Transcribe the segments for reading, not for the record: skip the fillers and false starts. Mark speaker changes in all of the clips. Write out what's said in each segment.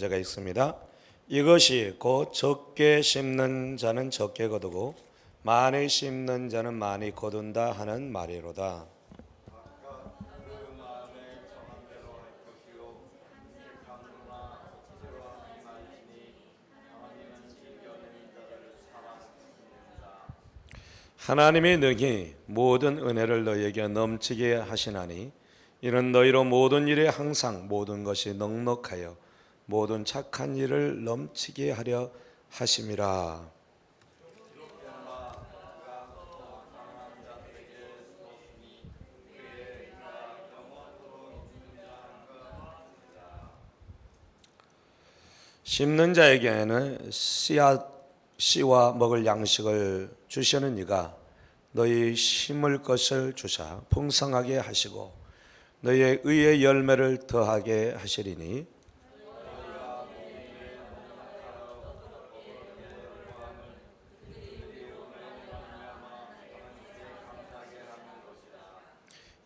Speaker 1: 제가 있습니다. 이것이 곧 적게 심는 자는 적게 거두고 많이 심는 자는 많이 거둔다 하는 말이로다. 하나님의 능히 모든 은혜를 너희에게 넘치게 하시나니 이는 너희로 모든 일에 항상 모든 것이 넉넉하여 모든 착한 일을 넘치게 하려 하심이라. 심는 자에게는 씨와 먹을 양식을 주시는 이가 너희 심을 것을 주사 풍성하게 하시고 너희의 의의 열매를 더하게 하시리니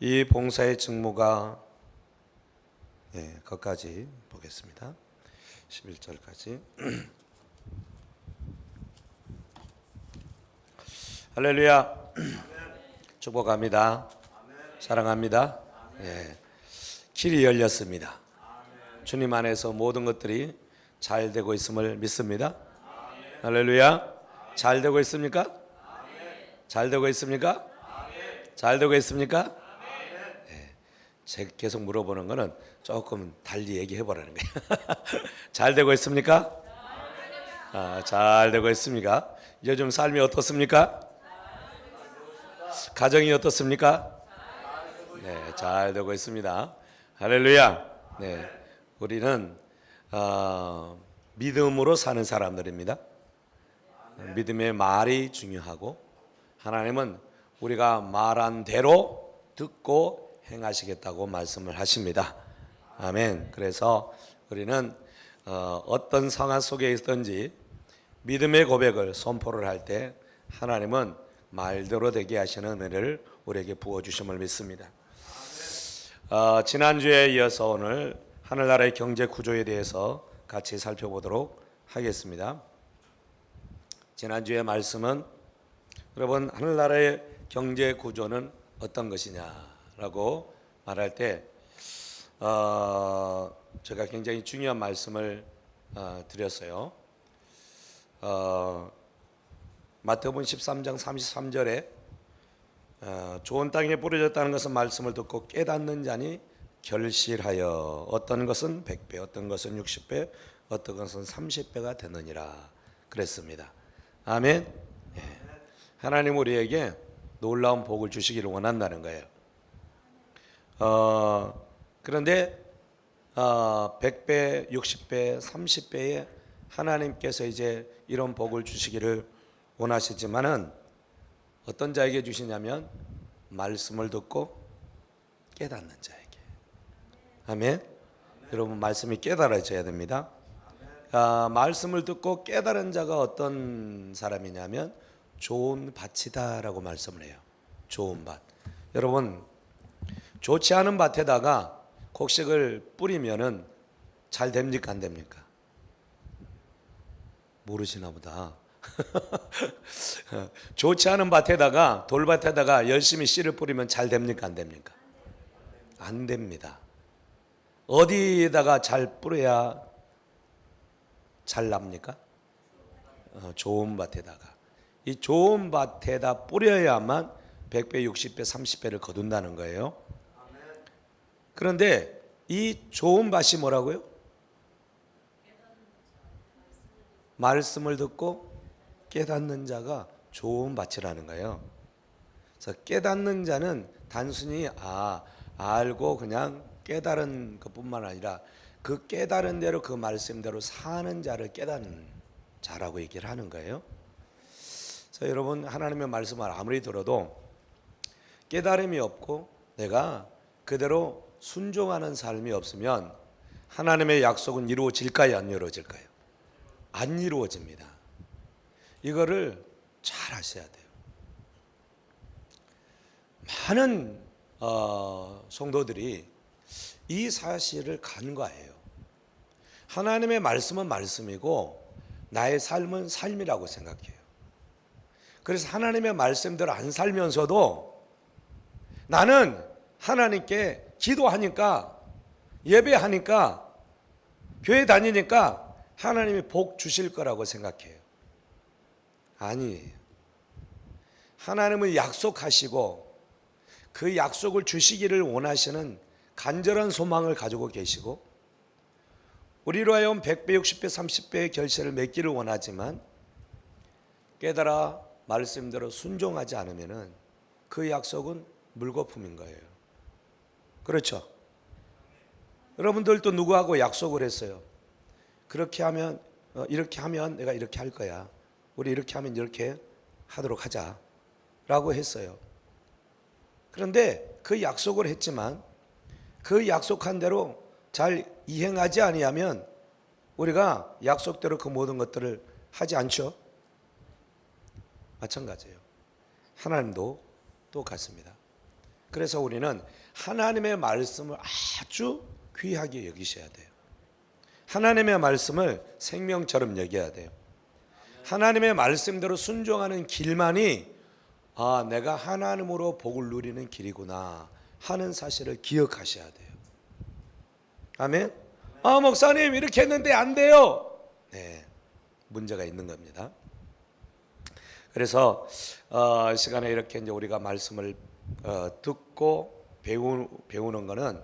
Speaker 1: 이 봉사의 직무가 거기까지 보겠습니다. 11절까지. 할렐루야. 축복합니다. 사랑합니다. 길이 열렸습니다. 주님 안에서 모든 것들이 잘 되고 있음을 믿습니다. 할렐루야. 잘 되고 있습니까? 잘 되고 있습니까? 잘 되고 있습니까? 제가 계속 물어보는 거는 조금 달리 얘기해 보라는 거예요. 잘 되고 있습니까? 잘 되고 있습니까? 요즘 삶이 어떻습니까? 가정이 어떻습니까? 네, 잘 되고 있습니다. 할렐루야. 네, 우리는 믿음으로 사는 사람들입니다. 믿음의 말이 중요하고 하나님은 우리가 말한 대로 듣고 행하시겠다고 말씀을 하십니다. 아멘. 그래서 우리는 어떤 상황 속에 있든지 믿음의 고백을 선포를 할 때 하나님은 말대로 되게 하시는 은혜를 우리에게 부어주심을 믿습니다. 지난주에 이어서 오늘 하늘나라의 경제 구조에 대해서 같이 살펴보도록 하겠습니다. 지난주의 말씀은 여러분 하늘나라의 경제 구조는 어떤 것이냐라고 말할 때 제가 굉장히 중요한 말씀을 드렸어요. 마태복음 13장 33절에 좋은 땅에 뿌려졌다는 것은 말씀을 듣고 깨닫는 자니 결실하여 어떤 것은 100배, 어떤 것은 60배, 어떤 것은 30배가 되느니라 그랬습니다. 아멘. 하나님 우리에게 놀라운 복을 주시기를 원한다는 거예요. 그런데 100배, 60배, 30배에 하나님께서 이제 이런 복을 주시기를 원하시지만은 어떤 자에게 주시냐면 말씀을 듣고 깨닫는 자에게. 아멘. 여러분 말씀이 깨달아져야 됩니다. 말씀을 듣고 깨달은 자가 어떤 사람이냐면 좋은 밭이다라고 말씀을 해요. 좋은 밭. 여러분 좋지 않은 밭에다가 곡식을 뿌리면은 잘 됩니까 안 됩니까? 모르시나 보다. 좋지 않은 밭에다가 돌밭에다가 열심히 씨를 뿌리면 잘 됩니까 안 됩니까? 안 됩니다. 어디에다가 잘 뿌려야 잘 납니까? 좋은 밭에다가. 이 좋은 밭에다 뿌려야만 100배, 60배, 30배를 거둔다는 거예요. 그런데 이 좋은 밭이 뭐라고요? 말씀을 듣고 깨닫는 자가 좋은 밭이라는 거예요. 그래서 깨닫는 자는 단순히 알고 그냥 깨달은 것뿐만 아니라 그 깨달은 대로 그 말씀대로 사는 자를 깨닫는 자라고 얘기를 하는 거예요. 그래서 여러분 하나님의 말씀을 아무리 들어도 깨달음이 없고 내가 그대로 순종하는 삶이 없으면 하나님의 약속은 이루어질까요? 안 이루어질까요? 안 이루어집니다. 이거를 잘 하셔야 돼요. 많은 성도들이 이 사실을 간과해요. 하나님의 말씀은 말씀이고 나의 삶은 삶이라고 생각해요. 그래서 하나님의 말씀대로 안 살면서도 나는 하나님께 기도하니까, 예배하니까, 교회 다니니까 하나님이 복 주실 거라고 생각해요. 아니에요. 하나님은 약속하시고 그 약속을 주시기를 원하시는 간절한 소망을 가지고 계시고, 우리로 하여금 100배, 60배, 30배의 결실을 맺기를 원하지만 깨달아 말씀대로 순종하지 않으면 그 약속은 물거품인 거예요. 그렇죠? 여러분들도 누구하고 약속을 했어요. 그렇게 하면 이렇게 하면 내가 이렇게 할 거야. 우리 이렇게 하면 이렇게 하도록 하자 라고 했어요. 그런데 그 약속을 했지만 그 약속한 대로 잘 이행하지 아니하면 우리가 약속대로 그 모든 것들을 하지 않죠. 마찬가지예요. 하나님도 똑같습니다. 그래서 우리는 하나님의 말씀을 아주 귀하게 여기셔야 돼요. 하나님의 말씀을 생명처럼 여겨야 돼요. 하나님의 말씀대로 순종하는 길만이 내가 하나님으로 복을 누리는 길이구나 하는 사실을 기억하셔야 돼요. 아멘. 목사님 이렇게 했는데 안 돼요. 네, 문제가 있는 겁니다. 그래서 시간에 이렇게 이제 우리가 말씀을 듣고 배우는 것은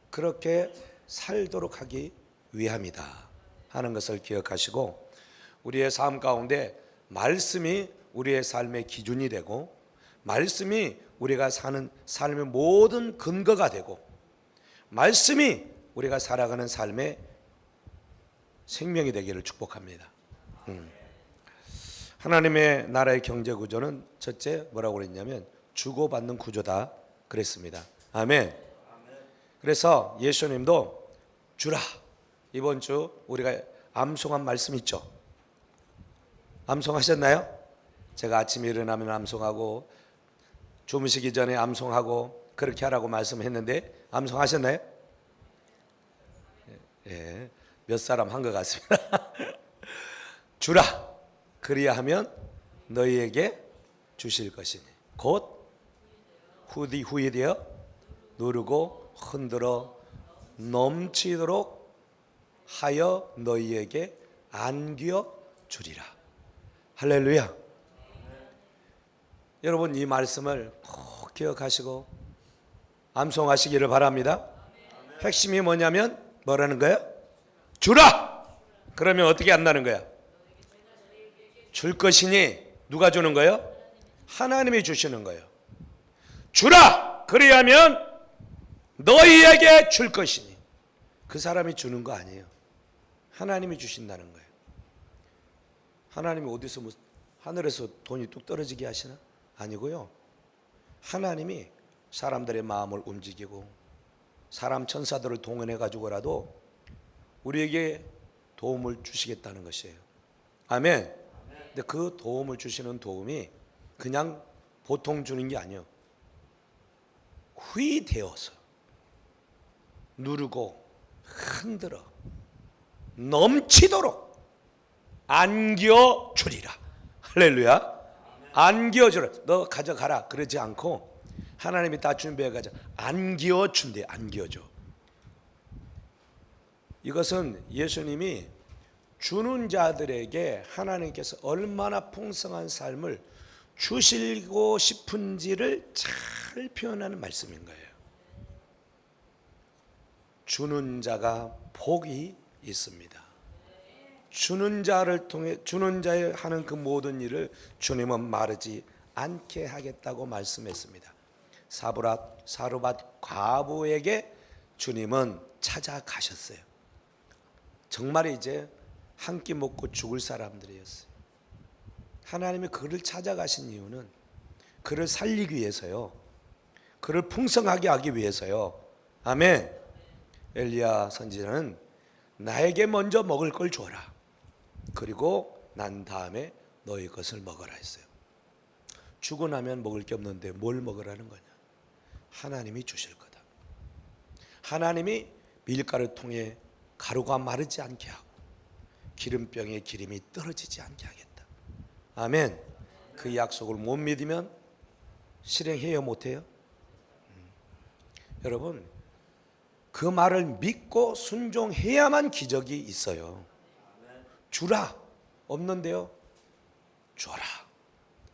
Speaker 1: 그렇게 살도록 하기 위함이다 하는 것을 기억하시고, 우리의 삶 가운데 말씀이 우리의 삶의 기준이 되고 말씀이 우리가 사는 삶의 모든 근거가 되고 말씀이 우리가 살아가는 삶의 생명이 되기를 축복합니다. 하나님의 나라의 경제 구조는 첫째 뭐라고 그랬냐면 주고받는 구조다 그랬습니다. 아멘. 그래서 예수님도 주라. 이번 주 우리가 암송한 말씀 있죠. 암송하셨나요? 제가 아침에 일어나면 암송하고 주무시기 전에 암송하고 그렇게 하라고 말씀했는데 암송하셨나요? 예, 몇 사람 한 것 같습니다. 주라. 그리하면 너희에게 주실 것이니 곧 후이 되어 누르고 흔들어 넘치도록 하여 너희에게 안겨 주리라. 할렐루야. 여러분 이 말씀을 꼭 기억하시고 암송하시기를 바랍니다. 핵심이 뭐냐면 뭐라는 거예요? 주라. 그러면 어떻게 한다는 거야? 줄 것이니 누가 주는 거예요? 하나님이 주시는 거예요. 주라. 그리하면 너희에게 줄 것이니. 그 사람이 주는 거 아니에요. 하나님이 주신다는 거예요. 하나님이 어디서 하늘에서 돈이 뚝 떨어지게 하시나? 아니고요. 하나님이 사람들의 마음을 움직이고 사람 천사들을 동원해 가지고라도 우리에게 도움을 주시겠다는 것이에요. 아멘. 근데 그 도움을 주시는 도움이 그냥 보통 주는 게 아니에요. 후이되어서 누르고 흔들어 넘치도록 안겨주리라. 할렐루야. 안겨주라. 너 가져가라 그러지 않고 하나님이 다 준비해 가지고 안겨준대. 안겨줘. 이것은 예수님이 주는 자들에게 하나님께서 얼마나 풍성한 삶을 주시고 싶은지를 잘 표현하는 말씀인 거예요. 주는 자가 복이 있습니다. 주는 자를 통해 주는 자의 하는 그 모든 일을 주님은 마르지 않게 하겠다고 말씀했습니다. 사르밧 과부에게 주님은 찾아가셨어요. 정말 이제 한 끼 먹고 죽을 사람들이었어요. 하나님이 그를 찾아가신 이유는 그를 살리기 위해서요. 그를 풍성하게 하기 위해서요. 아멘. 엘리야 선지자는 나에게 먼저 먹을 걸 줘라. 그리고 난 다음에 너희 것을 먹으라 했어요. 주고 나면 먹을 게 없는데 뭘 먹으라는 거냐? 하나님이 주실 거다. 하나님이 밀가루 통에 가루가 마르지 않게 하고 기름병에 기름이 떨어지지 않게 하겠다. 아멘. 그 약속을 못 믿으면 실행해요, 못해요? 여러분, 그 말을 믿고 순종해야만 기적이 있어요. 주라. 없는데요? 줘라.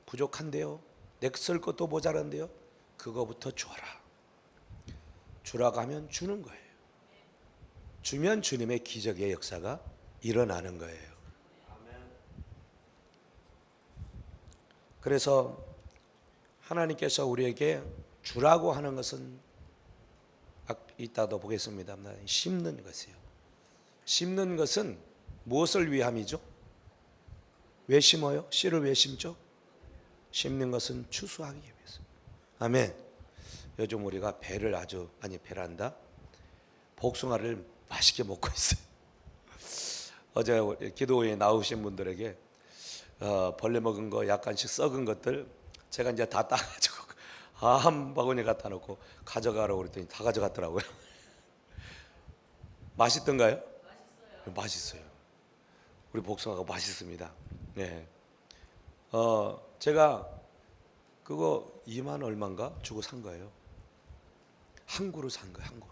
Speaker 1: 부족한데요? 내 쓸 것도 모자란데요? 그거부터 줘라. 주라고 하면 주는 거예요. 주면 주님의 기적의 역사가 일어나는 거예요. 그래서 하나님께서 우리에게 주라고 하는 것은 이따도 보겠습니다. 심는 것이에요. 심는 것은 무엇을 위함이죠? 왜 심어요? 씨를 왜 심죠? 심는 것은 추수하기 위해서. 아멘. 요즘 우리가 베란다 복숭아를 맛있게 먹고 있어요. 어제 기도회에 나오신 분들에게 벌레 먹은 거 약간씩 썩은 것들 제가 이제 다 따가지고 한 바구니 갖다 놓고 가져가라고 그랬더니 다 가져갔더라고요. 맛있던가요? 맛있어요. 우리 복숭아가 맛있습니다. 네. 제가 그거 2만 얼마인가 주고 산 거예요. 한 그루 산 거예요. 한 그루.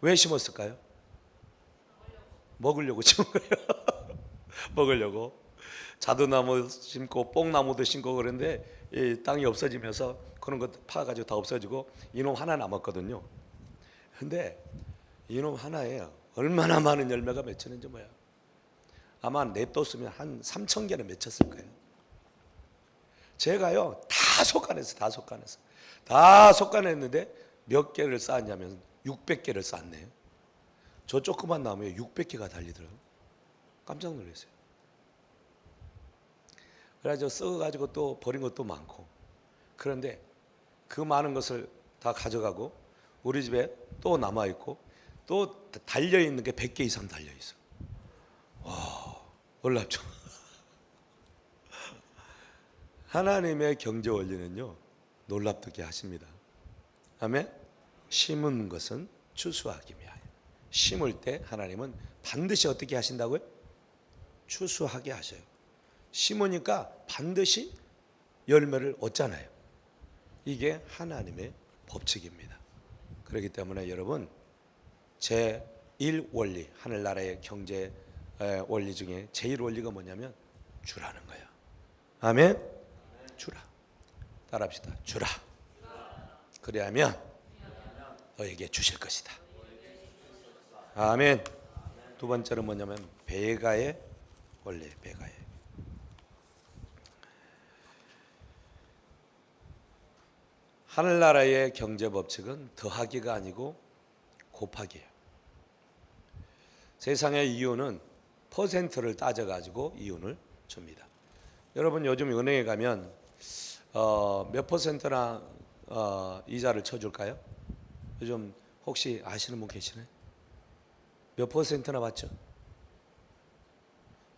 Speaker 1: 왜 심었을까요? 먹으려고 심은 거예요. 먹으려고. 자두나무 심고 뽕나무도 심고 그런데 이 땅이 없어지면서 그런 것 파가지고 다 없어지고 이놈 하나 남았거든요. 근데 이놈 하나에 얼마나 많은 열매가 맺히는지 뭐야. 아마 냅뒀으면 한 3,000개는 맺혔을 거예요. 제가요 다 속간했는데 몇 개를 쌓았냐면 600개를 쌓았네요. 저 조그만 나무에 600개가 달리더라고요. 깜짝 놀랐어요. 그래가지고 썩어가지고 또 버린 것도 많고. 그런데 그 많은 것을 다 가져가고 우리 집에 또 남아있고 또 달려있는 게 100개 이상 달려있어. 와, 놀랍죠? 하나님의 경제 원리는요 놀랍게 하십니다. 아멘. 심은 것은 추수하기 위하여. 심을 때 하나님은 반드시 어떻게 하신다고요? 추수하게 하셔요. 심으니까 반드시 열매를 얻잖아요. 이게 하나님의 법칙입니다. 그렇기 때문에 여러분 제1원리 하늘나라의 경제 원리 중에 제1원리가 뭐냐면 주라는 거예요. 아멘. 주라. 따라합시다. 주라. 그래야면 너에게 주실 것이다. 아멘. 두 번째는 뭐냐면 배가의 원리. 배가의. 하늘나라의 경제 법칙은 더하기가 아니고 곱하기예요. 세상의 이윤은 퍼센트를 따져가지고 이윤을 줍니다. 여러분 요즘 은행에 가면 몇 퍼센트나 이자를 쳐줄까요? 요즘 혹시 아시는 분 계시나요? 몇 퍼센트나 받죠?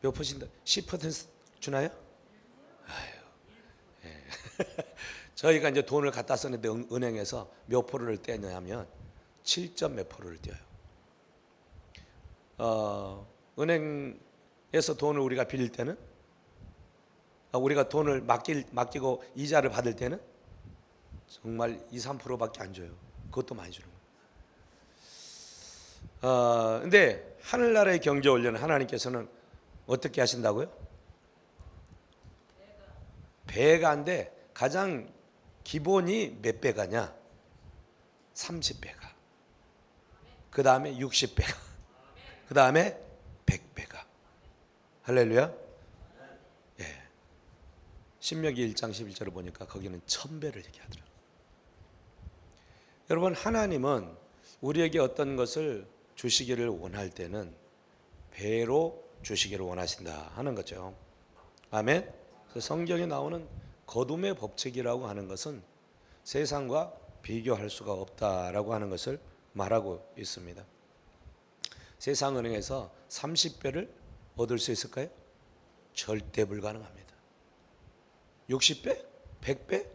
Speaker 1: 몇 퍼센트? 10% 주나요? 아유, 예. 저희가 이제 돈을 갖다 썼는데 은행에서 몇 프로를 떼냐면 7점 몇 프로를 떼요. 은행에서 돈을 우리가 빌릴 때는 우리가 돈을 맡기고 이자를 받을 때는 정말 2, 3%밖에 안 줘요. 그것도 많이 주는 거예요. 근데 하늘나라의 경제 원리는 하나님께서는 어떻게 하신다고요? 배가인데 가장 기본이 몇 배가냐? 30배가. 그 다음에 60배가. 그 다음에 100배가. 할렐루야. 예. 신명기 1장 11절을 보니까 거기는 1000배를 얘기하더라고요. 여러분 하나님은 우리에게 어떤 것을 주시기를 원할 때는 배로 주시기를 원하신다 하는 거죠. 아멘. 그래서 성경에 나오는 거둠의 법칙이라고 하는 것은 세상과 비교할 수가 없다라고 하는 것을 말하고 있습니다. 세상은행에서 30배를 얻을 수 있을까요? 절대 불가능합니다. 60배? 100배?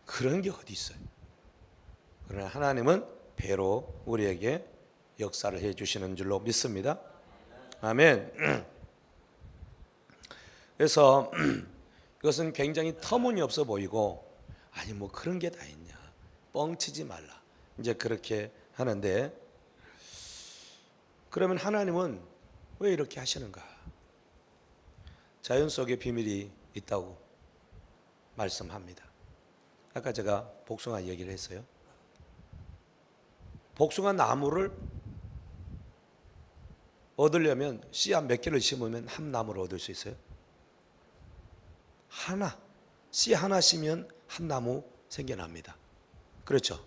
Speaker 1: 그런 게 어디 있어요? 그러나 하나님은 배로 우리에게 역사를 해주시는 줄로 믿습니다. 아멘. 그래서 이것은 굉장히 터무니없어 보이고, 아니 뭐 그런 게 다 있냐, 뻥치지 말라, 이제 그렇게 하는데, 그러면 하나님은 왜 이렇게 하시는가? 자연 속에 비밀이 있다고 말씀합니다. 아까 제가 복숭아 얘기를 했어요. 복숭아 나무를 얻으려면 씨앗 몇 개를 심으면 한 나무를 얻을 수 있어요? 하나. 씨 하나 심으면 한 나무 생겨납니다. 그렇죠?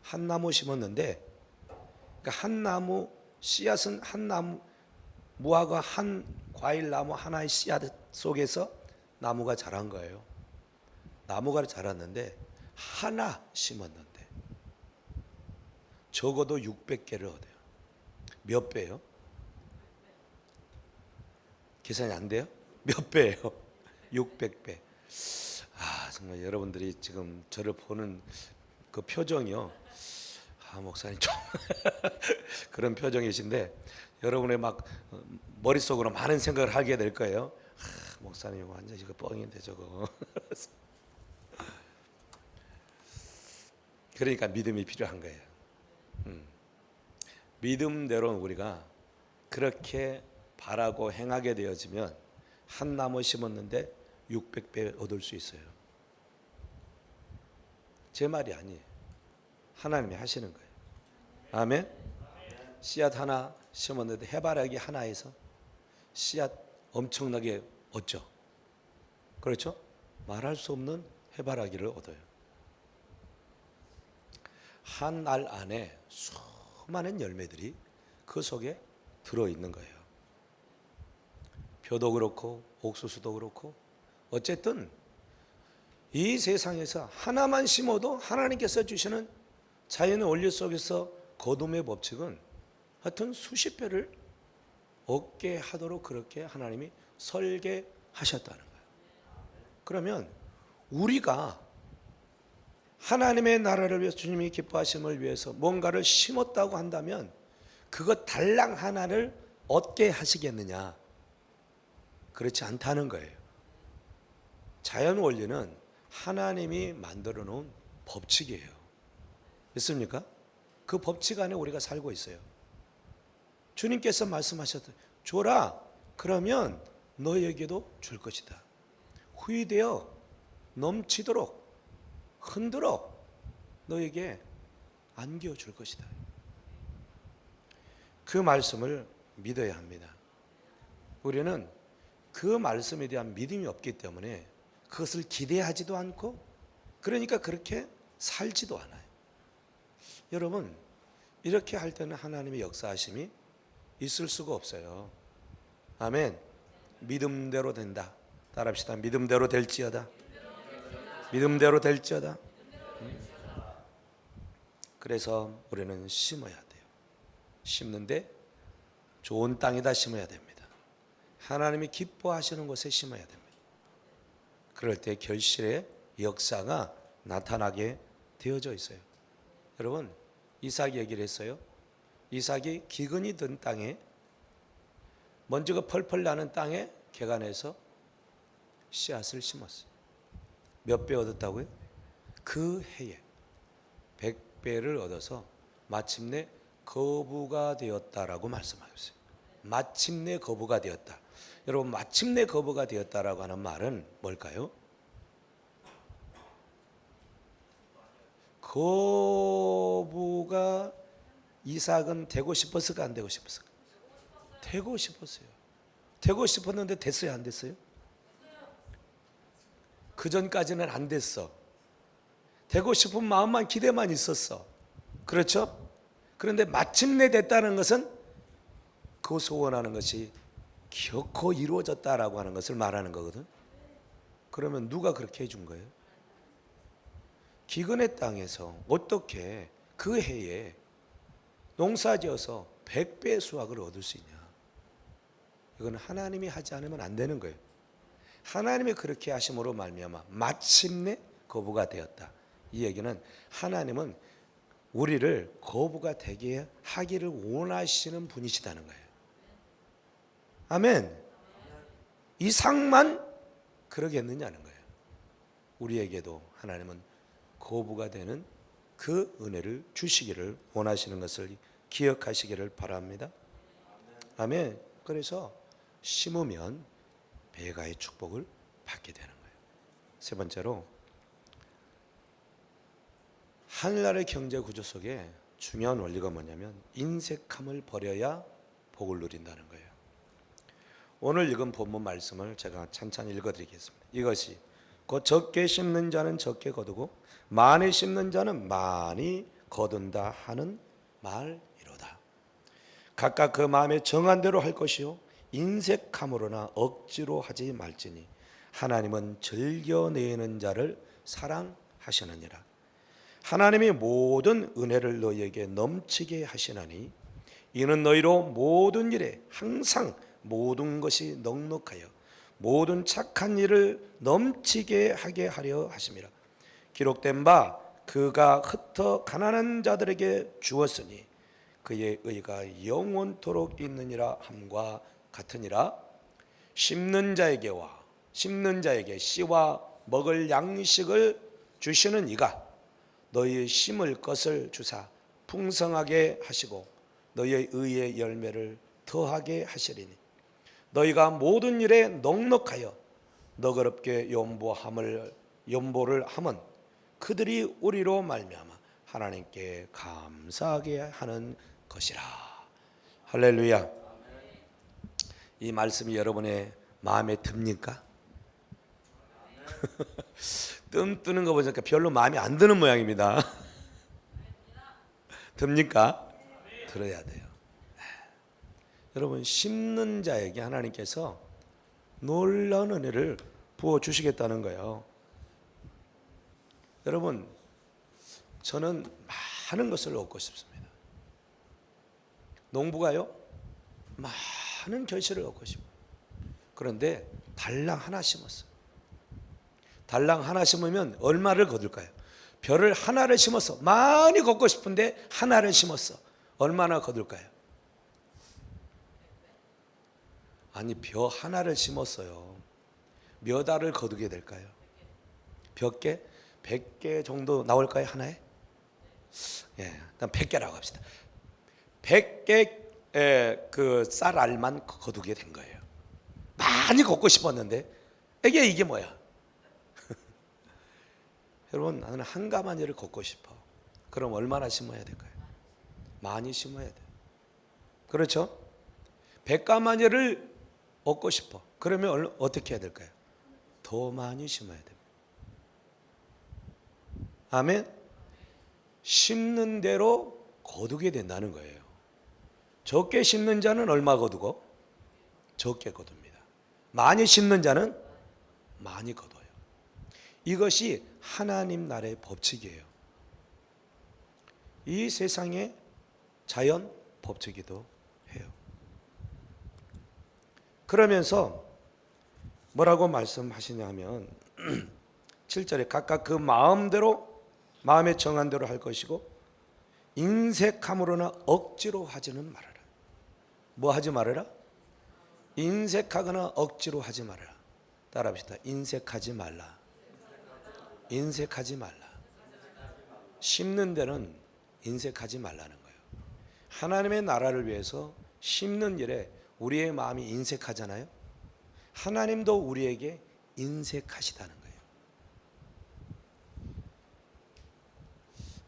Speaker 1: 한 나무 심었는데, 그러니까 한 나무 씨앗은 한 나무, 무화과 한 과일 나무 하나의 씨앗 속에서 나무가 자란 거예요. 나무가 자랐는데 하나 심었는데 적어도 600개를 얻어요. 몇 배요? 계산이 안 돼요? 몇 배예요? 600배. 아, 정말 여러분들이 지금 저를 보는 그 표정이요, 아, 목사님 좀 그런 표정이신데, 여러분의 막 머릿속으로 많은 생각을 하게 될 거예요. 아, 목사님 완전 이거 뻥인데 저거. 그러니까 믿음이 필요한 거예요. 믿음대로 우리가 그렇게 바라고 행하게 되어지면 한 나무 심었는데 600배 얻을 수 있어요. 제 말이 아니에요. 하나님이 하시는 거예요. 아멘. 씨앗 하나 심었는데 해바라기 하나에서 씨앗 엄청나게 얻죠. 그렇죠? 말할 수 없는 해바라기를 얻어요. 한 알 안에 수많은 열매들이 그 속에 들어있는 거예요. 표도 그렇고 옥수수도 그렇고, 어쨌든 이 세상에서 하나만 심어도 하나님께서 주시는 자연의 원리 속에서 거둠의 법칙은 하여튼 수십 배를 얻게 하도록 그렇게 하나님이 설계하셨다는 거예요. 그러면 우리가 하나님의 나라를 위해서, 주님이 기뻐하심을 위해서 뭔가를 심었다고 한다면 그것 달랑 하나를 얻게 하시겠느냐? 그렇지 않다는 거예요. 자연 원리는 하나님이 만들어 놓은 법칙이에요. 믿습니까? 그 법칙 안에 우리가 살고 있어요. 주님께서 말씀하셨어요. 줘라. 그러면 너에게도 줄 것이다. 후히되어 넘치도록 흔들어 너에게 안겨 줄 것이다. 그 말씀을 믿어야 합니다. 우리는 그 말씀에 대한 믿음이 없기 때문에 그것을 기대하지도 않고, 그러니까 그렇게 살지도 않아요. 여러분, 이렇게 할 때는 하나님의 역사하심이 있을 수가 없어요. 아멘. 믿음대로 된다. 따라합시다. 믿음대로 될지어다. 믿음대로 될지어다. 그래서 우리는 심어야 돼요. 심는데 좋은 땅에다 심어야 됩니다. 하나님이 기뻐하시는 곳에 심어야 됩니다. 그럴 때 결실의 역사가 나타나게 되어져 있어요. 여러분, 이삭이 얘기를 했어요. 이삭이 기근이 든 땅에, 먼지가 펄펄 나는 땅에 개간해서 씨앗을 심었어요. 몇 배 얻었다고요? 그 해에 100배를 얻어서 마침내 거부가 되었다라고 말씀하셨어요. 마침내 거부가 되었다. 여러분, 마침내 거부가 되었다라고 하는 말은 뭘까요? 거부가 이삭은 되고 싶었을까, 안 되고 싶었을까? 되고 싶었어요. 되고 싶었는데 됐어요, 안 됐어요? 그 전까지는 안 됐어. 되고 싶은 마음만, 기대만 있었어. 그렇죠? 그런데 마침내 됐다는 것은 그 소원하는 것이 결코 이루어졌다라고 하는 것을 말하는 거거든. 그러면 누가 그렇게 해준 거예요? 기근의 땅에서 어떻게 그 해에 농사지어서 100배 수확을 얻을 수 있냐? 이건 하나님이 하지 않으면 안 되는 거예요. 하나님이 그렇게 하심으로 말미암아 마침내 거부가 되었다. 이 얘기는 하나님은 우리를 거부가 되게 하기를 원하시는 분이시다는 거예요. 아멘. 이상만 그러겠느냐는 거예요. 우리에게도 하나님은 거부가 되는 그 은혜를 주시기를 원하시는 것을 기억하시기를 바랍니다. 아멘. 그래서 심으면 배가의 축복을 받게 되는 거예요. 세 번째로, 하늘나라의 경제 구조 속에 중요한 원리가 뭐냐면 인색함을 버려야 복을 누린다는 거예요. 오늘 읽은 본문 말씀을 제가 찬찬히 읽어드리겠습니다. 이것이 곧 적게 심는 자는 적게 거두고 많이 심는 자는 많이 거둔다 하는 말이로다. 각각 그 마음에 정한 대로 할 것이요 인색함으로나 억지로 하지 말지니 하나님은 즐겨내는 자를 사랑하시느니라. 하나님이 모든 은혜를 너희에게 넘치게 하시나니 이는 너희로 모든 일에 항상 모든 것이 넉넉하여 모든 착한 일을 넘치게 하게 하려 하심이라. 기록된 바 그가 흩어 가난한 자들에게 주었으니 그의 의가 영원토록 있느니라 함과 같으니라. 심는 자에게 씨와 먹을 양식을 주시는 이가 너희의 심을 것을 주사 풍성하게 하시고 너희의 의의 열매를 더하게 하시리니 너희가 모든 일에 넉넉하여 너그럽게 연보를 함은 그들이 우리로 말미암아 하나님께 감사하게 하는 것이라. 할렐루야. 이 말씀이 여러분의 마음에 듭니까? 뜸 뜨는 거 보니까 별로 마음에 안 드는 모양입니다. 듭니까? 들어야 돼요. 여러분, 심는 자에게 하나님께서 놀라운 은혜를 부어주시겠다는 거예요. 여러분, 저는 많은 것을 얻고 싶습니다. 농부가요, 많은 결실을 얻고 싶어요. 그런데 달랑 하나 심었어요. 달랑 하나 심으면 얼마를 거둘까요? 벼를 하나를 심었어. 많이 걷고 싶은데 하나를 심었어. 얼마나 거둘까요? 아니, 벼 하나를 심었어요. 몇 알을 거두게 될까요? 몇 개? 100개 정도 나올까요? 하나에? 예, 일단 100개라고 합시다. 100개 그 쌀알만 거두게 된 거예요. 많이 걷고 싶었는데 이게 뭐야? 여러분, 나는 한 가마니를 걷고 싶어. 그럼 얼마나 심어야 될까요? 많이 심어야 돼요. 그렇죠? 100가마니를 얻고 싶어. 그러면 어떻게 해야 될까요? 더 많이 심어야 됩니다. 아멘. 심는 대로 거두게 된다는 거예요. 적게 심는 자는 얼마 거두고? 적게 거둡니다. 많이 심는 자는 많이 거둬요. 이것이 하나님 나라의 법칙이에요. 이 세상의 자연 법칙이기도 해요. 그러면서 뭐라고 말씀하시냐면 7절에 각각 그 마음에 정한 대로 할 것이고 인색함으로나 억지로 하지는 말아라. 뭐 하지 말아라? 인색하거나 억지로 하지 말아라. 따라합시다. 인색하지 말라. 인색하지 말라. 심는 데는 인색하지 말라는 거예요. 하나님의 나라를 위해서 심는 일에 우리의 마음이 인색하잖아요. 하나님도 우리에게 인색하시다는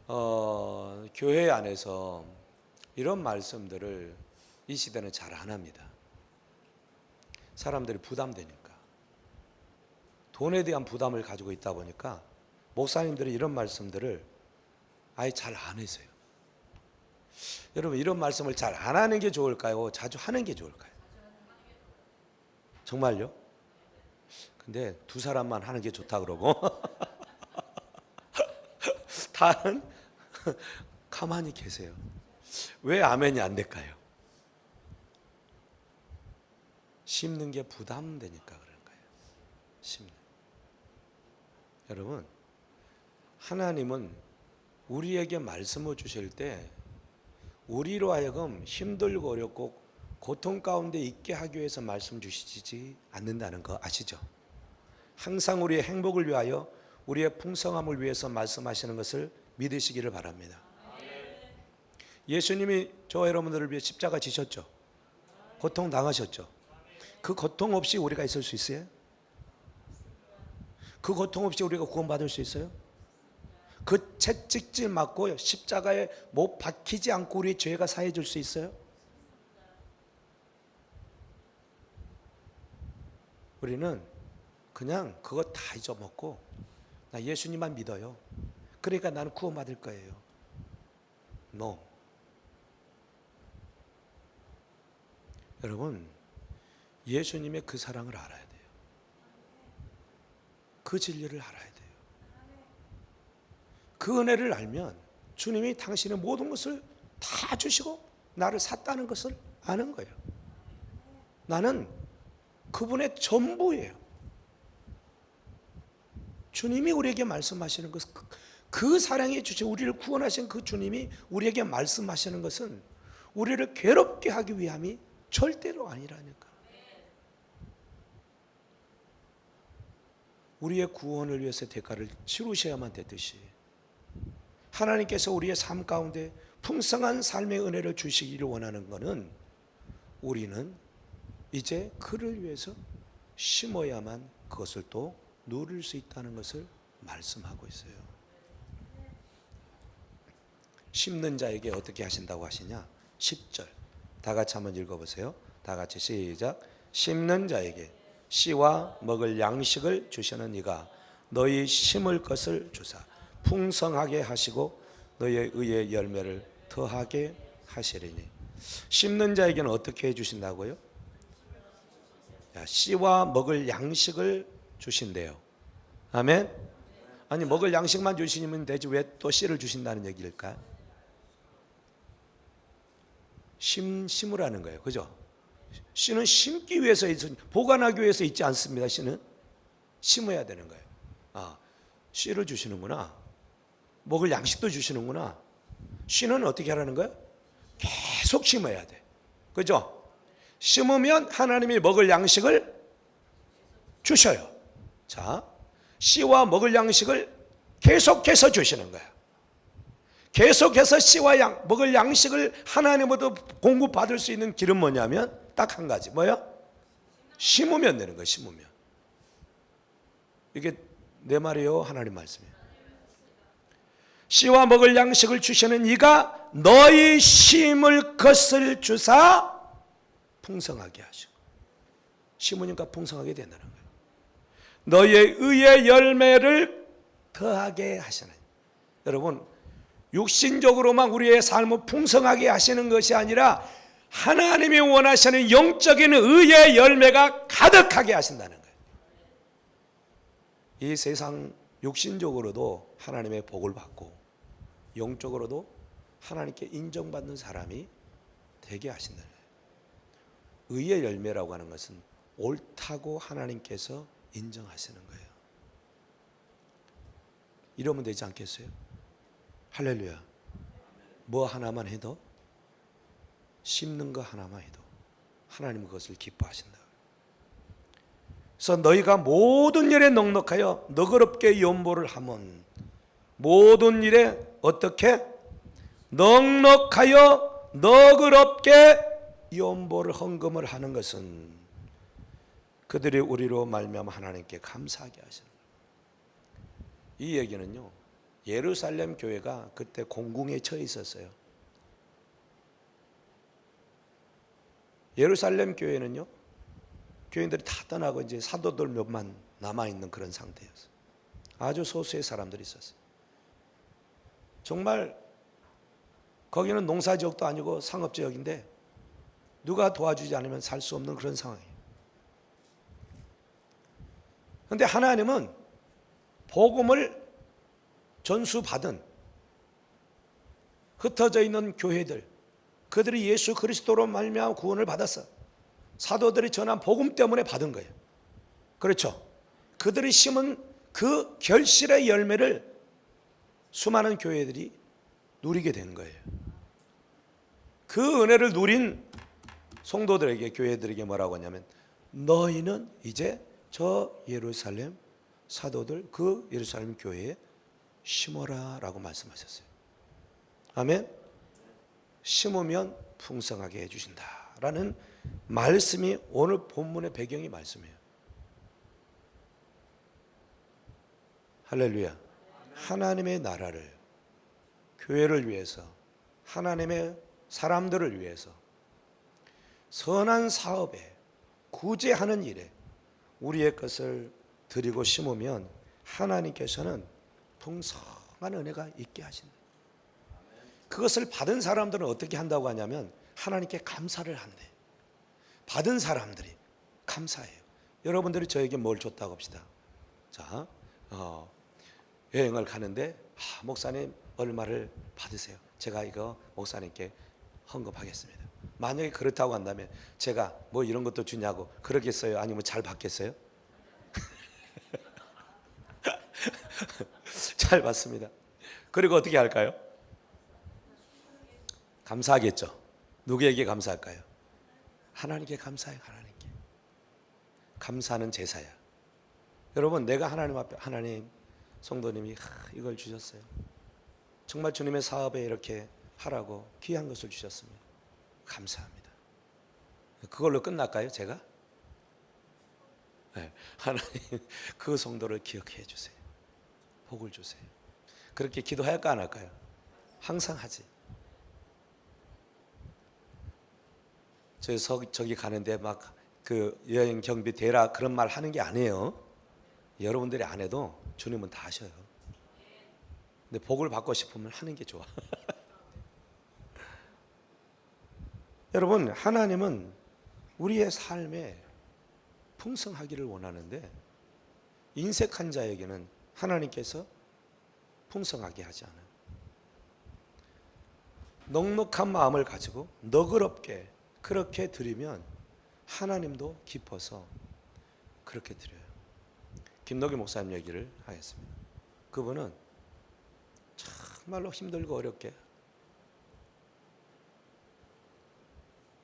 Speaker 1: 거예요. 교회 안에서 이런 말씀들을 이 시대는 잘 안 합니다. 사람들이 부담되니까, 돈에 대한 부담을 가지고 있다 보니까 목사님들이 이런 말씀들을 아예 잘 안 하세요. 여러분, 이런 말씀을 잘 안 하는 게 좋을까요? 자주 하는 게 좋을까요? 정말요? 근데 두 사람만 하는 게 좋다 그러고 다른 가만히 계세요. 왜 아멘이 안 될까요? 심는 게 부담되니까 그런 거예요. 심는. 여러분, 하나님은 우리에게 말씀을 주실 때 우리로 하여금 힘들고 어렵고 고통 가운데 있게 하기 위해서 말씀 주시지 않는다는 거 아시죠? 항상 우리의 행복을 위하여 우리의 풍성함을 위해서 말씀하시는 것을 믿으시기를 바랍니다. 예수님이 저 여러분들을 위해 십자가 지셨죠. 고통 당하셨죠. 그 고통 없이 우리가 있을 수 있어요? 그 고통 없이 우리가 구원받을 수 있어요? 그 채찍질 맞고 십자가에 못 박히지 않고 우리의 죄가 사해질 수 있어요? 우리는 그냥 그거 다 잊어먹고 나 예수님만 믿어요. 그러니까 나는 구원받을 거예요. No. 여러분, 예수님의 그 사랑을 알아야 돼요. 그 진리를 알아야 돼요. 그 은혜를 알면 주님이 당신의 모든 것을 다 주시고 나를 샀다는 것을 아는 거예요. 나는 그분의 전부예요. 주님이 우리에게 말씀하시는 것은 그 사랑해 주신 우리를 구원하신 그 주님이 우리에게 말씀하시는 것은 우리를 괴롭게 하기 위함이 절대로 아니라니까. 우리의 구원을 위해서 대가를 치르셔야만 되듯이 하나님께서 우리의 삶 가운데 풍성한 삶의 은혜를 주시기를 원하는 것은 우리는 이제 그를 위해서 심어야만 그것을 또 누릴 수 있다는 것을 말씀하고 있어요. 심는 자에게 어떻게 하신다고 하시냐? 10절 다 같이 한번 읽어보세요. 다 같이 시작. 심는 자에게 씨와 먹을 양식을 주시는 이가 너희 심을 것을 주사 풍성하게 하시고 너희의 의의 열매를 더하게 하시리니. 심는 자에게는 어떻게 해주신다고요? 씨와 먹을 양식을 주신대요. 아멘. 아니 먹을 양식만 주시면 되지 왜 또 씨를 주신다는 얘기일까? 심으라는 거예요. 그죠? 씨는 심기 위해서 보관하기 위해서 있지 않습니다. 씨는 심어야 되는 거예요. 아, 씨를 주시는구나. 먹을 양식도 주시는구나. 씨는 어떻게 하라는 거예요? 계속 심어야 돼. 그죠? 심으면 하나님이 먹을 양식을 주셔요. 자, 씨와 먹을 양식을 계속해서 주시는 거예요. 계속해서 씨와 먹을 양식을 하나님으로부터 공급받을 수 있는 길은 뭐냐면 딱 한 가지. 뭐야? 심으면 되는 거예요. 심으면. 이게 내 말이에요? 하나님 말씀이에요? 씨와 먹을 양식을 주시는 이가 너희 심을 것을 주사 풍성하게 하시고. 심으니까 풍성하게 된다는 거예요. 너희의 의의 열매를 더하게 하시는. 여러분, 육신적으로만 우리의 삶을 풍성하게 하시는 것이 아니라 하나님이 원하시는 영적인 의의 열매가 가득하게 하신다는 거예요. 이 세상 육신적으로도 하나님의 복을 받고 영적으로도 하나님께 인정받는 사람이 되게 하신다는 거예요. 의의 열매라고 하는 것은 옳다고 하나님께서 인정하시는 거예요. 이러면 되지 않겠어요? 할렐루야. 뭐 하나만 해도, 심는 거 하나만 해도 하나님은 그것을 기뻐하신다. 그래서 너희가 모든 일에 넉넉하여 너그럽게 연보를 하면, 모든 일에 어떻게? 넉넉하여 너그럽게 연보를 헌금을 하는 것은 그들이 우리로 말미암아 하나님께 감사하게 하시는 거예요. 이 얘기는요, 예루살렘 교회가 그때 공궁에 처해 있었어요. 예루살렘 교회는요, 교인들이 다 떠나고 이제 사도들 몇만 남아있는 그런 상태였어요. 아주 소수의 사람들이 있었어요. 정말 거기는 농사지역도 아니고 상업지역인데 누가 도와주지 않으면 살 수 없는 그런 상황이에요. 그런데 하나님은 복음을 전수받은 흩어져 있는 교회들, 그들이 예수 그리스도로 말미암아 구원을 받았어. 사도들이 전한 복음 때문에 받은 거예요. 그렇죠? 그들이 심은 그 결실의 열매를 수많은 교회들이 누리게 된 거예요. 그 은혜를 누린 성도들에게, 교회들에게 뭐라고 하냐면, 너희는 이제 저 예루살렘 사도들 그 예루살렘 교회에 심어라 라고 말씀하셨어요. 아멘. 심으면 풍성하게 해주신다 라는 말씀이 오늘 본문의 배경이 말씀이에요. 할렐루야. 하나님의 나라를, 교회를 위해서, 하나님의 사람들을 위해서 선한 사업에, 구제하는 일에 우리의 것을 드리고 심으면 하나님께서는 풍성한 은혜가 있게 하신다. 그것을 받은 사람들은 어떻게 한다고 하냐면 하나님께 감사를 한대. 받은 사람들이 감사해요. 여러분들이 저에게 뭘 줬다고 합시다. 자, 여행을 가는데 목사님 얼마를 받으세요. 제가 이거 목사님께 헌금하겠습니다. 만약에 그렇다고 한다면 제가 뭐 이런 것도 주냐고 그러겠어요? 아니면 잘 받겠어요? 잘 받습니다. 그리고 어떻게 할까요? 감사하겠죠. 누구에게 감사할까요? 하나님께 감사해요. 하나님께. 감사는 제사야. 여러분, 내가 하나님 앞에, 하나님, 성도님이 이걸 주셨어요. 정말 주님의 사업에 이렇게 하라고 귀한 것을 주셨습니다. 감사합니다. 그걸로 끝날까요, 제가? 네, 하나님 그 성도를 기억해 주세요. 복을 주세요. 그렇게 기도할까 안 할까요? 항상 하지. 저기 가는데 막 그 여행 경비 대라 그런 말 하는 게 아니에요. 여러분들이 안 해도 주님은 다 하셔요. 근데 복을 받고 싶으면 하는 게 좋아. 여러분, 하나님은 우리의 삶에 풍성하기를 원하는데 인색한 자에게는 하나님께서 풍성하게 하지 않아요. 넉넉한 마음을 가지고 너그럽게 그렇게 드리면 하나님도 기뻐서 그렇게 드려요. 김덕일 목사님 얘기를 하겠습니다. 그분은 정말로 힘들고 어렵게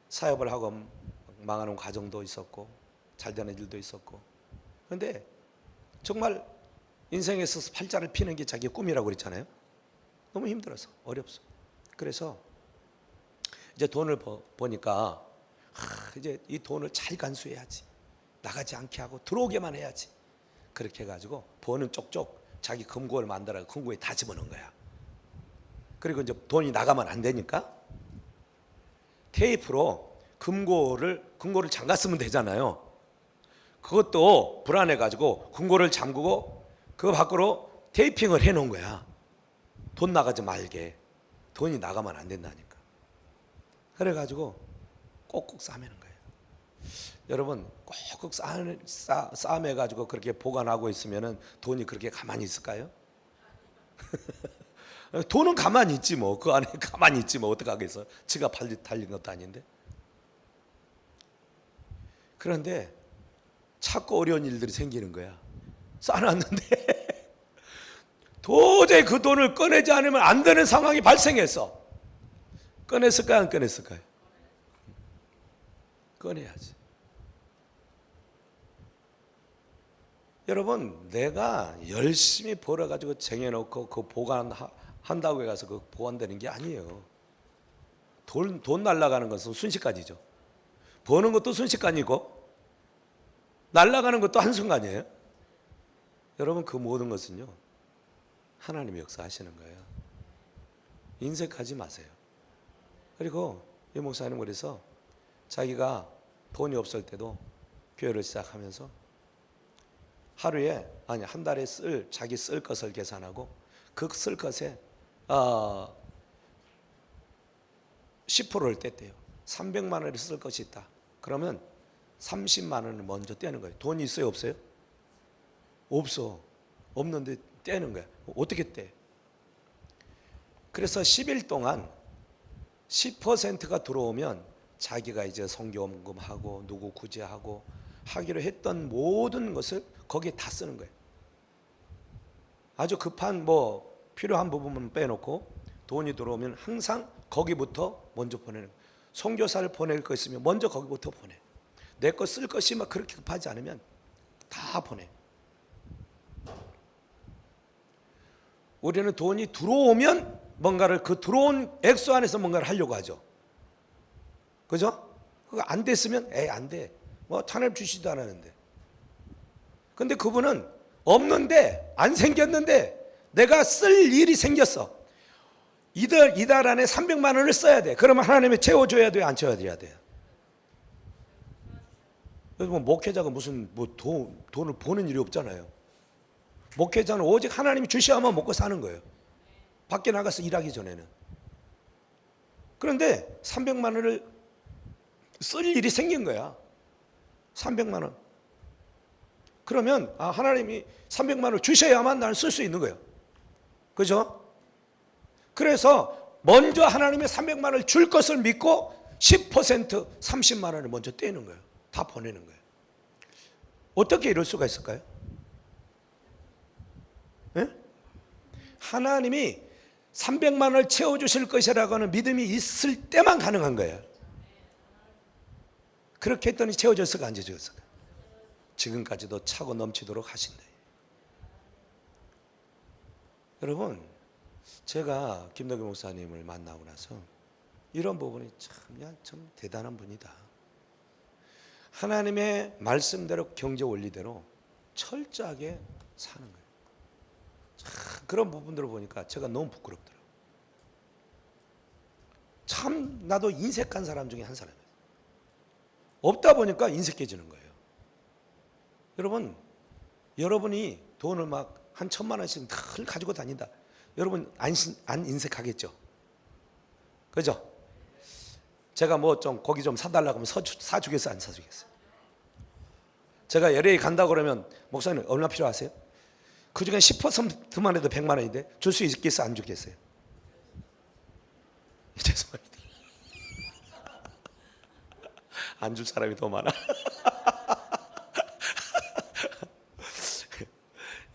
Speaker 1: 사업을 하고 망하는 과정도 있었고 잘 되는 일도 있었고, 그런데 정말 인생에서 팔자를 피는 게 자기 꿈이라고 그랬잖아요. 너무 힘들어서 어렵소. 그래서 이제 돈을 버니까 이제 이 돈을 잘 간수해야지, 나가지 않게 하고 들어오게만 해야지. 그렇게 해가지고 버는 쪽쪽 자기 금고를 만들어 금고에 다 집어넣은 거야. 그리고 이제 돈이 나가면 안 되니까 테이프로 금고를 잠가 쓰면 되잖아요. 그것도 불안해가지고 금고를 잠그고 그 밖으로 테이핑을 해놓은 거야. 돈 나가지 말게. 돈이 나가면 안 된다니까. 그래가지고 꼭꼭 싸매는 거예요. 여러분, 꼭꼭 싸매가지고 그렇게 보관하고 있으면은 돈이 그렇게 가만히 있을까요? 돈은 가만히 있지 뭐. 그 안에 가만히 있지 뭐. 어떡하겠어. 지가 달린 것도 아닌데. 그런데 자꾸 어려운 일들이 생기는 거야. 쌓아놨는데 도저히 그 돈을 꺼내지 않으면 안 되는 상황이 발생했어. 꺼냈을까요? 안 꺼냈을까요? 꺼내야지. 여러분, 내가 열심히 벌어가지고 쟁여놓고 그 보관한다고 해서 그 보관되는 게 아니에요. 돈 날라가는 것은 순식간이죠. 버는 것도 순식간이고 날라가는 것도 한순간이에요. 여러분, 그 모든 것은요 하나님이 역사하시는 거예요. 인색하지 마세요. 그리고 이 목사님 그래서 자기가 돈이 없을 때도 교회를 시작하면서 한 달에 자기 쓸 것을 계산하고 그 쓸 것에 10%를 뗐대요. 300만 원을 쓸 것이 있다. 그러면 30만 원을 먼저 떼는 거예요. 돈이 있어요, 없어요? 없어. 없는데 떼는 거야. 어떻게 떼? 그래서 10일 동안 10%가 들어오면 자기가 이제 성교원금하고 누구 구제하고 하기로 했던 모든 것을 거기에 다 쓰는 거예요. 아주 급한 필요한 부분만 빼놓고 돈이 들어오면 항상 거기부터 먼저 보내는 거예요. 선교사를 보낼 거 있으면 먼저 거기부터 보내. 내 거 쓸 것이 막 그렇게 급하지 않으면 다 보내. 우리는 돈이 들어오면 뭔가를 그 들어온 액수 안에서 뭔가를 하려고 하죠. 그죠? 그거 안 됐으면 에이 안 돼. 뭐 하나님 주시지도 않았는데. 근데 그분은 없는데 안 생겼는데 내가 쓸 일이 생겼어. 이달 안에 300만 원을 써야 돼. 그러면 하나님이 채워줘야 돼요? 안 채워줘야 돼요? 뭐 목회자가 무슨 뭐 돈을 버는 일이 없잖아요. 목회자는 오직 하나님이 주셔야만 먹고 사는 거예요. 밖에 나가서 일하기 전에는. 그런데 300만 원을 쓸 일이 생긴 거야. 300만 원. 그러면 하나님이 300만 원을 주셔야만 나는 쓸 수 있는 거예요. 그죠? 그래서 먼저 하나님의 300만 원을 줄 것을 믿고 10% 30만 원을 먼저 떼는 거예요. 다 보내는 거예요. 어떻게 이럴 수가 있을까요? 네? 하나님이 300만 원을 채워주실 것이라고 하는 믿음이 있을 때만 가능한 거예요. 그렇게 했더니 채워졌을까 안 채워졌을까? 지금까지도 차고 넘치도록 하신다. 여러분, 제가 김덕기 목사님을 만나고 나서 이런 부분이 참 대단한 분이다. 하나님의 말씀대로 경제 원리대로 철저하게 사는 거예요. 참 그런 부분들을 보니까 제가 너무 부끄럽더라고요. 참 나도 인색한 사람 중에 한 사람이에요. 없다 보니까 인색해지는 거예요. 여러분이 돈을 막 한 1,000만 원씩 늘 가지고 다닌다. 여러분 안 인색하겠죠? 그죠? 제가 뭐 좀 고기 좀 사달라고 하면 사주겠어요? 안 사주겠어요? 제가 LA 간다고 그러면 목사님 얼마 필요하세요? 그 중에 10%만 해도 100만 원인데 줄 수 있겠어요? 안 주겠어요? 죄송합니다. 안 줄 사람이 더 많아.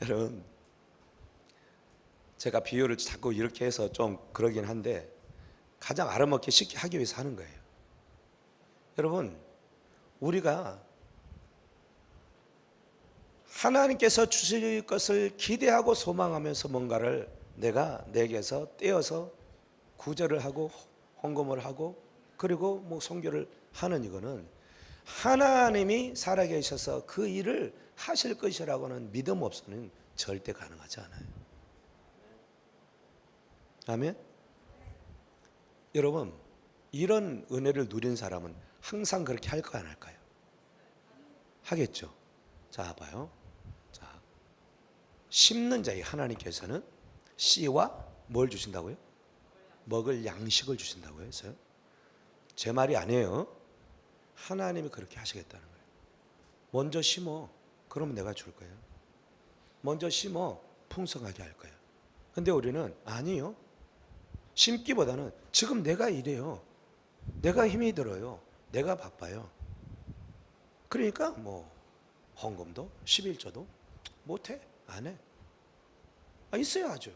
Speaker 1: 여러분, 제가 비유를 자꾸 이렇게 해서 좀 그러긴 한데 가장 알아먹기 쉽게 하기 위해서 하는 거예요. 여러분, 우리가 하나님께서 주실 것을 기대하고 소망하면서 뭔가를 내게서 떼어서 구제를 하고 헌금을 하고 그리고 뭐 선교를 하는 이거는 하나님이 살아계셔서 그 일을 하실 것이라고 하는 믿음 없이는 절대 가능하지 않아요. 아멘? 여러분, 이런 은혜를 누린 사람은 항상 그렇게 할까요, 안 할까요? 하겠죠. 자, 봐요. 자, 심는 자에게 하나님께서는 씨와 뭘 주신다고요? 먹을 양식을 주신다고 했어요. 제 말이 아니에요. 하나님이 그렇게 하시겠다는 거예요. 먼저 심어. 그러면 내가 줄 거예요. 먼저 심어. 풍성하게 할 거예요. 근데 우리는 아니요. 심기보다는 지금 내가 이래요. 내가 힘이 들어요. 내가 바빠요. 그러니까 뭐 헌금도 11조도 못해. 안 해. 있어야죠.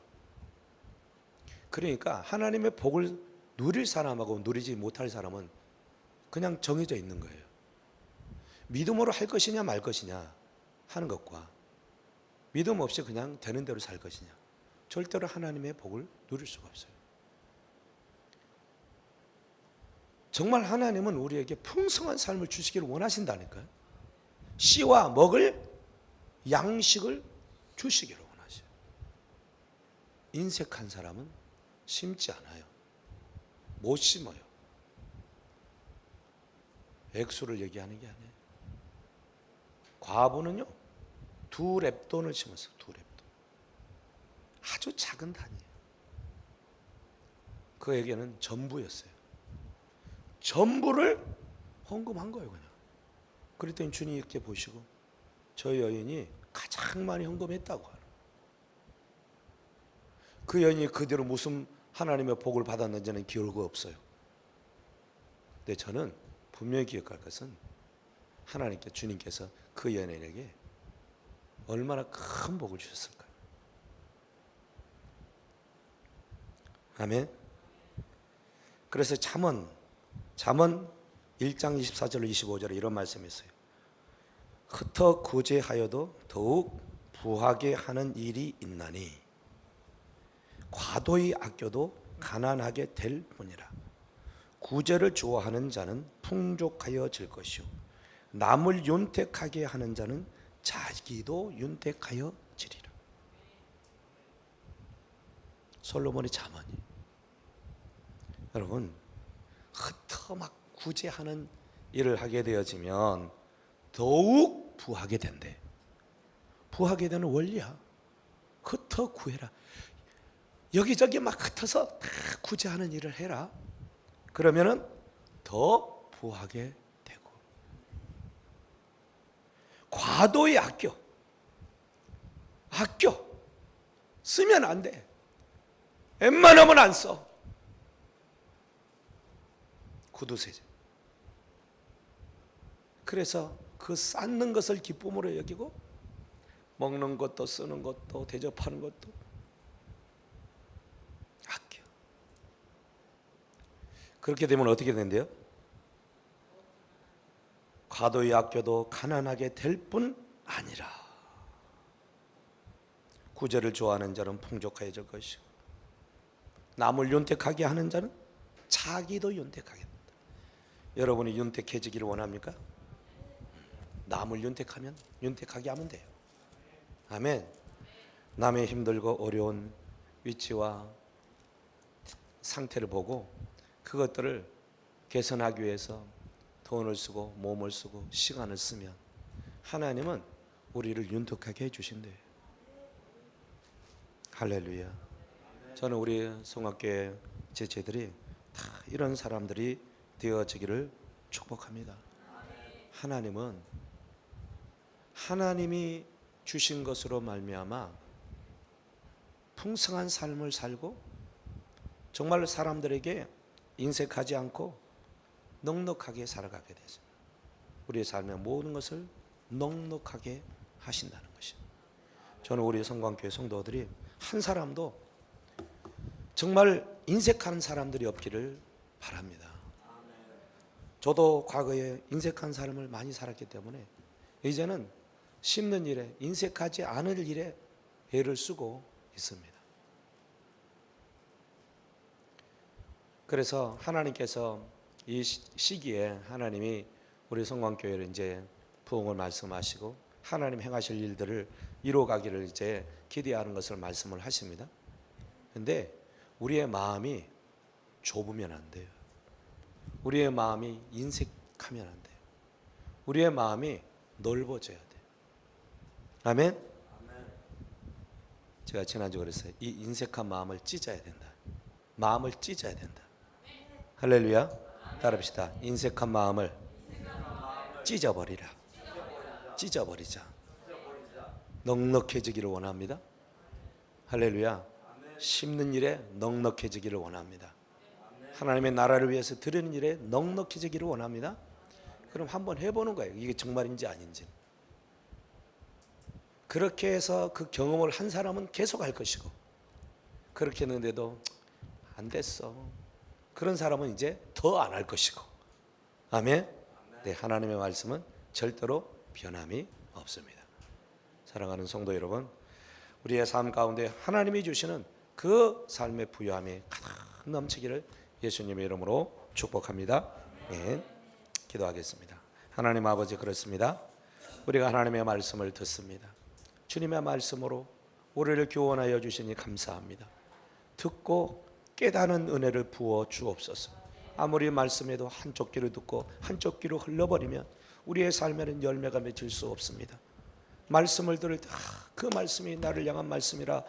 Speaker 1: 그러니까 하나님의 복을 누릴 사람하고 누리지 못할 사람은 그냥 정해져 있는 거예요. 믿음으로 할 것이냐 말 것이냐 하는 것과 믿음 없이 그냥 되는 대로 살 것이냐, 절대로 하나님의 복을 누릴 수가 없어요. 정말 하나님은 우리에게 풍성한 삶을 주시기를 원하신다니까요. 씨와 먹을 양식을 주시기를 원하셔요. 인색한 사람은 심지 않아요. 못 심어요. 액수를 얘기하는 게 아니에요. 과부는요, 2렙돈을 심었어요. 2렙돈. 아주 작은 단위예요. 그에게는 전부였어요. 전부를 헌금한 거예요, 그냥. 그랬더니 주님이 이렇게 보시고 저 여인이 가장 많이 헌금했다고 하는. 그 여인이 그대로 무슨 하나님의 복을 받았는지는 기억이 없어요. 근데 저는 분명히 기억할 것은 하나님께, 주님께서 그 여인에게 얼마나 큰 복을 주셨을까요? 아멘. 그래서 잠언 1장 24절 25절에 이런 말씀이 있어요. 흩어 구제하여도 더욱 부하게 하는 일이 있나니 과도히 아껴도 가난하게 될 뿐이라. 구제를 좋아하는 자는 풍족하여질 것이요 남을 윤택하게 하는 자는 자기도 윤택하여 지리라. 솔로몬의 잠언이. 여러분, 흩어 막 구제하는 일을 하게 되어지면 더욱 부하게 된대. 부하게 되는 원리야. 흩어 구해라. 여기저기 막 흩어서 다 구제하는 일을 해라. 그러면은 더 부하게 되고. 과도히 아껴 쓰면 안 돼. 웬만하면 안 써. 구두쇠죠. 그래서 그 쌓는 것을 기쁨으로 여기고 먹는 것도 쓰는 것도 대접하는 것도 아껴. 그렇게 되면 어떻게 된대요? 과도히 아껴도 가난하게 될 뿐 아니라 구제를 좋아하는 자는 풍족해질 것이고 남을 윤택하게 하는 자는 자기도 윤택하게 된다. 여러분이 윤택해지기를 원합니까? 남을 윤택하게 하면 돼요. 아멘. 남의 힘들고 어려운 위치와 상태를 보고 그것들을 개선하기 위해서 돈을 쓰고 몸을 쓰고 시간을 쓰면 하나님은 우리를 윤택하게 해주신대요. 할렐루야. 저는 우리 성악교회 제자들이 다 이런 사람들이 되어지기를 축복합니다. 하나님은 하나님이 주신 것으로 말미암아 풍성한 삶을 살고 정말 사람들에게 인색하지 않고 넉넉하게 살아가게 되죠. 우리의 삶의 모든 것을 넉넉하게 하신다는 것입니다. 저는 우리 성광교회 성도들이 한 사람도 정말 인색하는 사람들이 없기를 바랍니다. 저도 과거에 인색한 삶을 많이 살았기 때문에 이제는 심는 일에 인색하지 않을 일에 애를 쓰고 있습니다. 그래서 하나님께서 이 시기에 하나님이 우리 성광교회를 이제 부흥을 말씀하시고 하나님 행하실 일들을 이루어가기를 이제 기대하는 것을 말씀을 하십니다. 근데 우리의 마음이 좁으면 안 돼요. 우리의 마음이 인색하면 안 돼요. 우리의 마음이 넓어져야 돼요. 아멘? 제가 지난주에 그랬어요. 이 인색한 마음을 찢어야 된다. 마음을 찢어야 된다. 할렐루야. 따라합시다. 인색한 마음을 찢어버리라. 찢어버리자. 넉넉해지기를 원합니다. 할렐루야. 심는 일에 넉넉해지기를 원합니다. 하나님의 나라를 위해서 드리는 일에 넉넉해지기를 원합니다. 그럼 한번 해보는 거예요. 이게 정말인지 아닌지. 그렇게 해서 그 경험을 한 사람은 계속 할 것이고 그렇게 했는데도 안 됐어. 그런 사람은 이제 더 안 할 것이고. 아멘. 네, 하나님의 말씀은 절대로 변함이 없습니다. 사랑하는 성도 여러분, 우리의 삶 가운데 하나님이 주시는 그 삶의 부요함이 가득 넘치기를 예수님의 이름으로 축복합니다. 네, 기도하겠습니다. 하나님 아버지, 그렇습니다. 우리가 하나님의 말씀을 듣습니다. 주님의 말씀으로 우리를 교훈하여 주시니 감사합니다. 듣고 깨닫는 은혜를 부어 주옵소서. 아무리 말씀해도 한쪽 귀로 듣고 한쪽 귀로 흘러버리면 우리의 삶에는 열매가 맺을 수 없습니다. 말씀을 들을 때 그 말씀이 나를 향한 말씀이라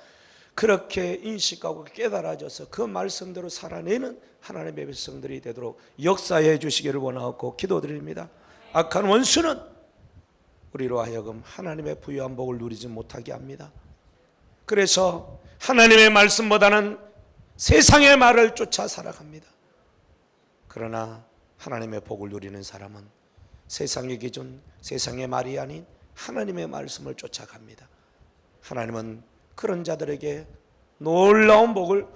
Speaker 1: 그렇게 인식하고 깨달아져서 그 말씀대로 살아내는 하나님의 백성들이 되도록 역사해 주시기를 원하고 기도드립니다. 악한 원수는 우리로 하여금 하나님의 부유한 복을 누리지 못하게 합니다. 그래서 하나님의 말씀보다는 세상의 말을 쫓아 살아갑니다. 그러나 하나님의 복을 누리는 사람은 세상의 기준, 세상의 말이 아닌 하나님의 말씀을 쫓아갑니다. 하나님은 그런 자들에게 놀라운 복을